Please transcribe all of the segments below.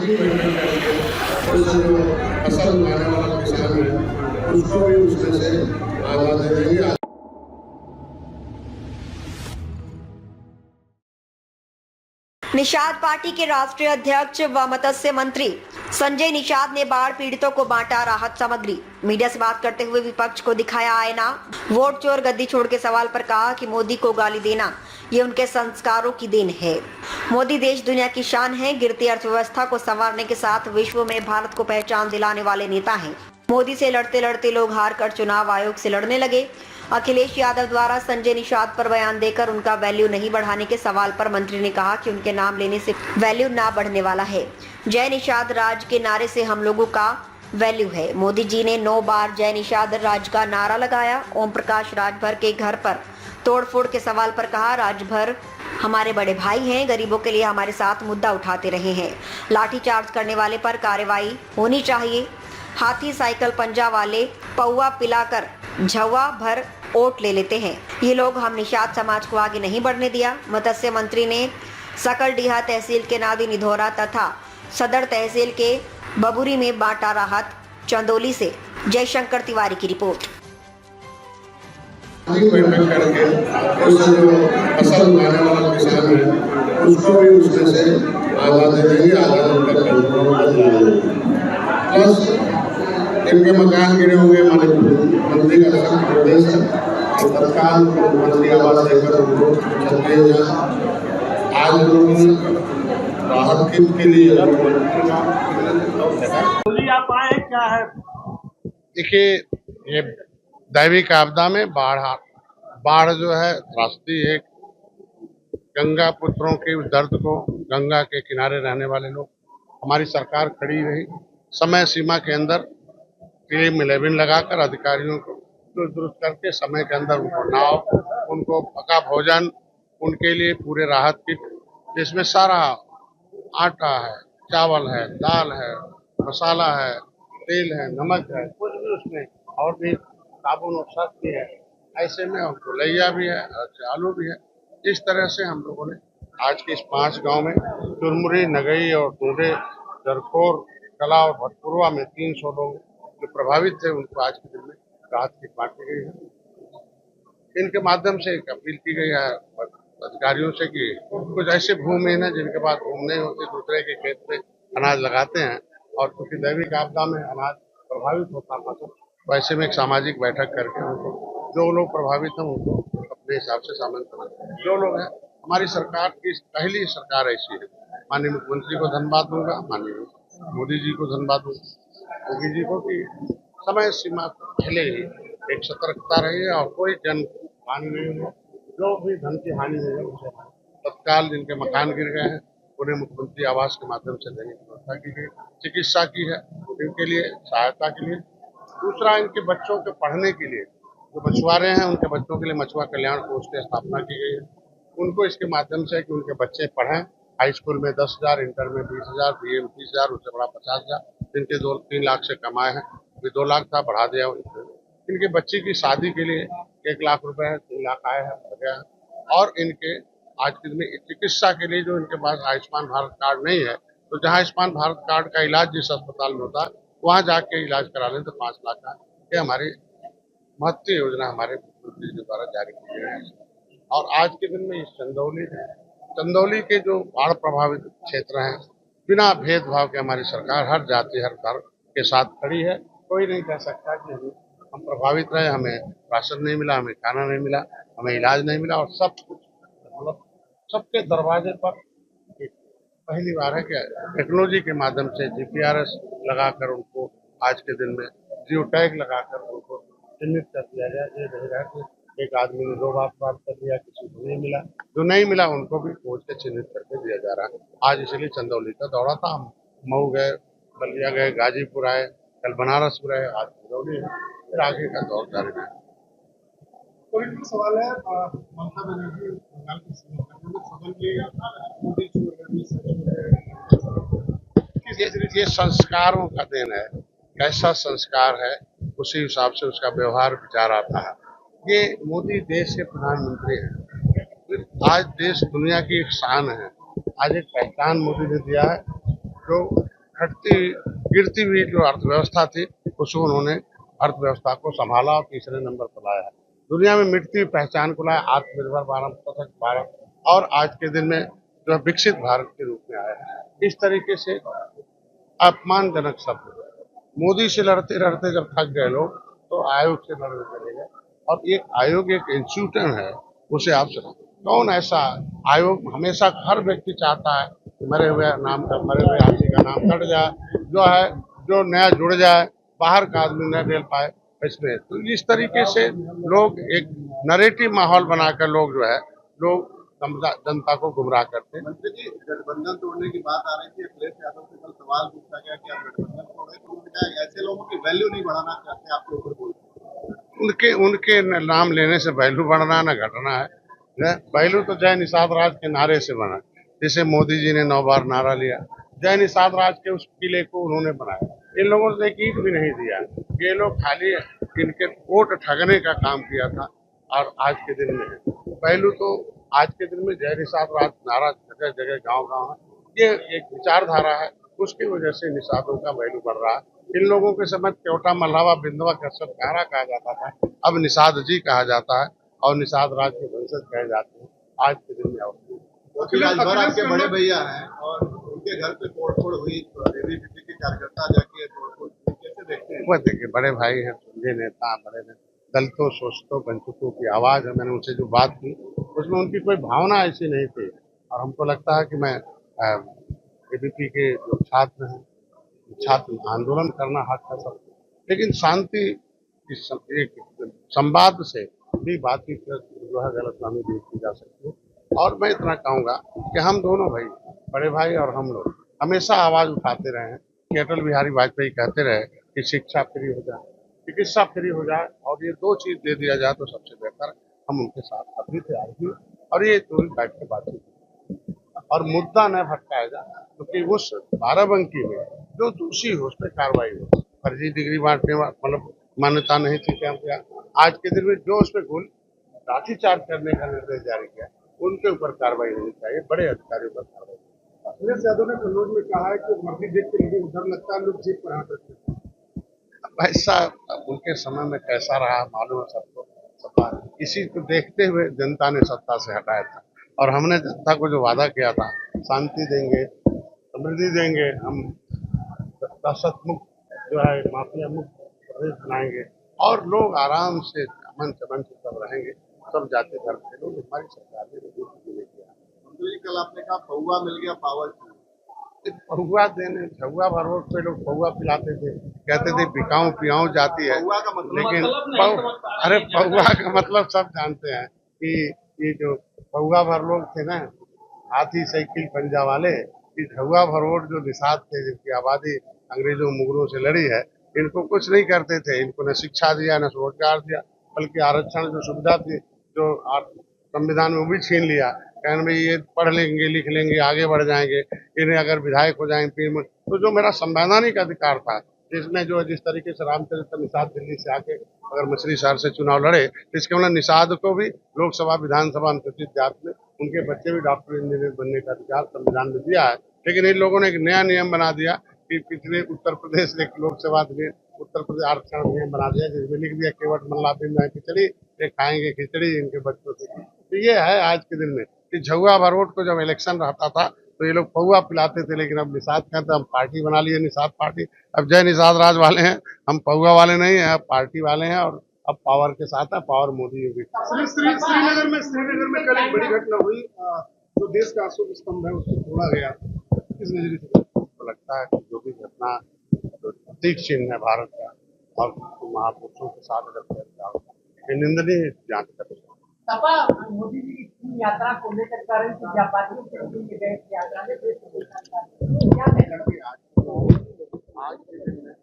भी मेहनत करके उस जो फसल उगाने वाला किसान है उसको भी उसमें से आवाज देंगे। निषाद पार्टी के राष्ट्रीय अध्यक्ष व मत्स्य मंत्री संजय निषाद ने बाढ़ पीड़ितों को बांटा राहत सामग्री। मीडिया से बात करते हुए विपक्ष को दिखाया आईना। वोट चोर गद्दी छोड़ के सवाल पर कहा कि मोदी को गाली देना ये उनके संस्कारों की देन है। मोदी देश दुनिया की शान है। गिरती अर्थव्यवस्था को संवारने के साथ विश्व में भारत को पहचान दिलाने वाले नेता हैं। मोदी से लड़ते लड़ते लोग हार कर चुनाव आयोग से लड़ने लगे। अखिलेश यादव द्वारा संजय निषाद पर बयान देकर उनका वैल्यू नहीं बढ़ाने के सवाल पर मंत्री ने कहा कि उनके नाम लेने से वैल्यू ना बढ़ने वाला है। जय निषाद राज के नारे से हम लोगों का वैल्यू है। मोदी जी ने 9 बार जय निषाद राज का नारा लगाया। ओम प्रकाश राजभर के घर पर तोड़फोड़ के सवाल पर कहा, राजभर हमारे बड़े भाई हैं, गरीबों के लिए हमारे साथ मुद्दा उठाते रहे हैं। लाठीचार्ज करने वाले पर कार्रवाई होनी चाहिए। हाथी साइकिल पंजा वाले पौवा पिलाकर झवा भर वोट ले लेते हैं। ये लोग हम निषाद समाज को आगे नहीं बढ़ने दिया। मत्स्य मंत्री ने सकलडीहा तहसील के नादी निधोरा तथा सदर तहसील के बबुरी में बांटा राहत। चंदौली से जयशंकर तिवारी की रिपोर्ट। मेहनत करके उस जो फसल उगाने वाला किसान है उसको भी उसमें से आवाज देंगे। प्लस इनके मकान गिरे होंगे, मंत्री का सख्त प्रदेश है तो तत्काल मंत्री आवास देकर उनको चलते आज लोगों ने राहत के लिए आप आए क्या है। देखिए, ये दैविक आपदा में बाढ़ जो है त्रासदी है। गंगा पुत्रों के उस दर्द को, गंगा के किनारे रहने वाले लोग, हमारी सरकार खड़ी रही। समय सीमा के अंदर टीम 11 लगाकर अधिकारियों को दुरुस्त करके समय के अंदर उनको नाव, उनको पका भोजन, उनके लिए पूरे राहत किट जिसमें सारा आटा है, चावल है, दाल है, मसाला है, तेल है, नमक है, कुछ भी उसमें और भी साबुन और सर्फ भी है। ऐसे में गोलैया भी है, आलू भी है। इस तरह से हम लोगों ने आज के इस 5 गांव में चुरमुरी, नगई और टूडे, जरखोर, कला और भटपुरवा में 300 लोग जो प्रभावित थे उनको आज के दिन में राहत किट बांटी गई है। इनके माध्यम से एक अपील की गई है अधिकारियों से कि कुछ ऐसे भूमिहीन है जिनके पास भूमि नहीं होती, दूसरे के खेत में अनाज लगाते हैं और क्योंकि दैविक आपदा में अनाज प्रभावित होता था तो वैसे में एक सामाजिक बैठक करके उनको जो लोग प्रभावित हैं उनको अपने हिसाब से शामिल करना। जो लोग हैं, हमारी सरकार की पहली सरकार ऐसी है। माननीय मुख्यमंत्री को धन्यवाद दूंगा, माननीय मोदी जी को धन्यवाद दूंगा, योगी जी को कि समय सीमा पहले ही एक सतर्कता रही है और कोई जन हानि नहीं हो। जो भी धन की हानि हुई है उसे तत्काल जिनके मकान गिर गए हैं उन्हें मुख्यमंत्री आवास के माध्यम से देने की व्यवस्था की गई। चिकित्सा की है इनके लिए, सहायता के लिए। दूसरा, इनके बच्चों के पढ़ने के लिए जो मछुआरे हैं उनके बच्चों के लिए मछुआ कल्याण कोष की स्थापना की गई है। उनको इसके माध्यम से कि उनके बच्चे पढ़ें। हाई स्कूल में 10,000, इंटर में 20,000, BA में 30,000, उससे बड़ा 50,000। जिनके 2-3 लाख से कमाए हैं, अभी 2 लाख था, बढ़ा दिया। इनके बच्चे की शादी के लिए 1 लाख रुपए है, 3 लाख आए हैं, बढ़ गया है। और इनके आज के दिन में चिकित्सा के लिए जो इनके पास आयुष्मान भारत कार्ड नहीं है तो जहाँ आयुष्मान भारत कार्ड का इलाज जिस अस्पताल में होता है वहाँ जाके इलाज करा लें तो 5 लाख का। ये हमारी महत्व योजना हमारे मुख्यमंत्री जी द्वारा जारी की गई है। और आज के दिन में इस चंदौली के जो बाढ़ प्रभावित क्षेत्र हैं, बिना भेदभाव के हमारी सरकार हर जाति हर धर्म के साथ खड़ी है। कोई नहीं कह सकता कि हम प्रभावित रहे, हमें राशन नहीं मिला, हमें खाना नहीं मिला, हमें इलाज नहीं मिला। और सब कुछ मतलब सबके दरवाजे पर पहली बार है कि टेक्नोलॉजी के माध्यम से GPRS लगाकर उनको आज के दिन में जियो टैग लगाकर उनको चिन्हित कर दिया जाए। ये नहीं रहा कि एक आदमी ने 2 बार बात कर दिया, किसी को नहीं मिला, जो नहीं मिला उनको भी खोज के चिन्हित करके दिया जा रहा है। आज इसलिए चंदौली का दौरा था। हम मऊ गए, बलिया गए, गाजीपुर आए, कल बनारस गए, आज चंदौली है, फिर आगे का दौर जारी है। कोई सवाल है ममता बनर्जी बंगाल की सदन ये संस्कारों का देन है। कैसा संस्कार है उसी हिसाब से उसका व्यवहार विचार आता है। ये मोदी देश के प्रधानमंत्री हैं। आज देश दुनिया की एक शान है। आज एक पहचान मोदी ने दिया है जो गिरती हुई जो अर्थव्यवस्था थी उसको उन्होंने अर्थव्यवस्था को संभाला और तीसरे नंबर पर लाया है। दुनिया में मिटती हुई पहचान को लाया, आत्मनिर्भर भारत, सशक्त भारत और आज के दिन में जो है विकसित भारत के रूप में आया है। इस तरीके से अपमानजनक शब्द मोदी से लड़ते लड़ते जब थक गए लोग तो आयोग से लड़ने चले गए। और एक आयोग एक इंस्टीट्यूशन है, उसे आप सुनो कौन ऐसा आयोग, हमेशा हर व्यक्ति चाहता है कि मरे हुए आदमी का नाम कट जाए, जो नया जुड़ जाए, बाहर का आदमी न डेल पाए इसमें। तो इस तरीके से लोग एक नरेटिव माहौल बनाकर लोग जनता को गुमराह करते हैं। मंत्री जी, गठबंधन तोड़ने की बात आ रही थी, अखिलेश यादव से कल सवाल पूछा गया कि आप गठबंधन तोड़ रहे, तो उन्होंने कहा ऐसे लोगों की वैल्यू नहीं बढ़ाना चाहते, आपके ऊपर बोलते उनके नाम लेने से वैल्यू बढ़ना न घटना है। वैल्यू तो जय निषाद राज के नारे से बना, जैसे मोदी जी ने 9 बार नारा लिया, जय निषाद राज के उस किले को उन्होंने बनाया। इन लोगों ने एक ईंट भी नहीं दिया, ये लोग खाली इनके वोट ठगने का काम किया था। और आज के दिन में वैल्यू तो आज के दिन में जय निषाद राज नारा जगह जगह गांव-गांव है, ये एक विचारधारा है, उसकी वजह से निषादों का वैल्यू बढ़ रहा है। इन लोगों के समय केवटा मल्लावा बिंदवा कश्यप कारा कहा जाता था, अब निषाद जी कहा जाता है और निषाद राज के वंशज कहे जाते हैं आज के दिन में। राजभर आपके बड़े भैया हैं और उनके घर पे तोड़फोड़ हुई, एबीवीपी के कार्यकर्ता जाके तोड़फोड़, कैसे देखते हैं? वह देखिए, बड़े भाई हैं, समझे नेता, बड़े दलितों, शोषितों, वंचितों की आवाज है। मैंने उनसे जो बात की उसमें उनकी कोई भावना ऐसी नहीं थी। और हमको लगता है कि मैं एबीपी के जो छात्र हैं, छात्र आंदोलन करना हक है सबको, लेकिन शांति एक संवाद से भी बातचीत जो है गलतफहमी दूर की जा सकती है। और मैं इतना कहूँगा कि हम दोनों भाई, बड़े भाई और हम लोग हमेशा आवाज उठाते रहे हैं कि अटल बिहारी वाजपेयी कहते रहे कि शिक्षा फ्री हो जाए, चिकित्सा फ्री हो जाए और ये 2 चीज दे दिया जाए तो सबसे बेहतर। हम उनके साथ अभी थे, आज भी, और ये दोनों बैठ के बातचीत और मुद्दा न भटकाया जाए, क्योंकि उस बाराबंकी में जो दोषी हो उस पर कार्रवाई हो। फर्जी डिग्री बांटने मतलब मान्यता नहीं थी क्या, आज के दिन में जो उस पर लाठीचार्ज करने का निर्देश जारी किया, उनके ऊपर कार्रवाई होनी चाहिए, बड़े अधिकारियों पर कार्रवाई। अखिलेश यादव ने कन्नौज में कहा है कि मर्जी देख के लोगों को डर लगता है, लोग जीत पर हाथ रखते हैं। ऐसा उनके समय में कैसा रहा मालूम है सबको, सत्ता इसी को देखते हुए जनता ने सत्ता से हटाया था। और हमने जनता को जो वादा किया था, शांति देंगे, समृद्धि देंगे, हम दहशत मुक्त जो है माफिया मुक्त प्रदेश बनाएंगे और लोग आराम से अमन चमन से सब रहेंगे, सब जाति धर्म के लोग। हमारी सरकार ने कल आपने कहा पौवा मिल गया पावर, पहुआ देने झुआ भर रोड पे लोग पहुआ पिलाते थे, कहते थे बिकाऊ पियाऊ जाती है, लेकिन अरे पहुआ का मतलब सब जानते हैं कि ये जो पहुआ भर लोग थे ना, हाथी साइकिल पंजा वाले, इस झुआ भर रोड जो निषाद थे जिनकी आबादी अंग्रेजों मुगलों से लड़ी है, इनको कुछ नहीं करते थे, इनको न शिक्षा दिया न रोजगार दिया, बल्कि आरक्षण जो सुविधा थी जो संविधान में वो भी छीन लिया। कहने में ये पढ़ लेंगे लिख लेंगे आगे बढ़ जाएंगे, इन्हें अगर विधायक हो जाएंगे तो जो मेरा संवैधानिक अधिकार था, जिसमें जो जिस तरीके से रामचरित्र निषाद दिल्ली से आके अगर मछली शहर से चुनाव लड़े, इसके मतलब निषाद को भी लोकसभा विधानसभा अनुसूचित जाति में उनके बच्चे भी डॉक्टर इंजीनियर बनने का अधिकार संविधान में दिया है। लेकिन इन लोगों ने एक नया नियम बना दिया कि पिछले उत्तर प्रदेश एक लोकसभा में उत्तर प्रदेश आरक्षण नियम बना दिया, जिसमें लिख दिया केवट मल्ला दिन में खिचड़ी, ये खाएंगे खिचड़ी इनके बच्चों से। तो ये है आज के दिन में कि झुआ भरोट को जब इलेक्शन रहता था तो ये लोग पहुआ पिलाते थे, लेकिन अब निषाद कहते हम पार्टी बना लिए निषाद पार्टी, अब जय निषाद राज वाले हैं, हम पहुआ वाले नहीं हैं, अब पार्टी वाले हैं और अब पावर के साथ है, पावर मोदी योगी। श्रीनगर में कल एक बड़ी घटना हुई, जो देश का अशोक स्तंभ है उसको तोड़ा गया, किस नजरिए से तो लगता है कि जो भी घटना प्रतीक चिन्ह है भारत का और महापुरुषों के साथ अगर निंदनीय जांच कर सपा मोदी जी की यात्रा को लेकर कारण की जापानियों के रूप में गए यात्रा में क्या है? आज के दिन में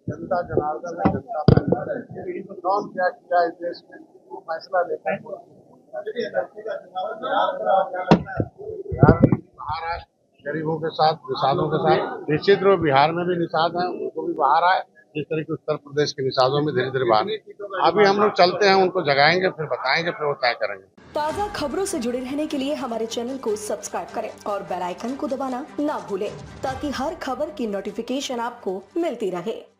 जनता जनार्दन है, जनता फैसला कौन क्या किया इस देश में वो फैसला लेता है। बिहार में बाहर आए, गरीबों के साथ निषादों के साथ, निश्चित रूप बिहार में भी निषाद हैं, उनको भी बाहर आए, जिस तरह के उत्तर प्रदेश के निषादों में धीरे धीरे बाहर होगा? अभी हम लोग चलते हैं, उनको जगाएंगे, फिर बताएंगे, फिर वो तय करेंगे। ताज़ा खबरों से जुड़े रहने के लिए हमारे चैनल को सब्सक्राइब करें और बेल आइकन को दबाना ना भूलें, ताकि हर खबर की नोटिफिकेशन आपको मिलती रहे।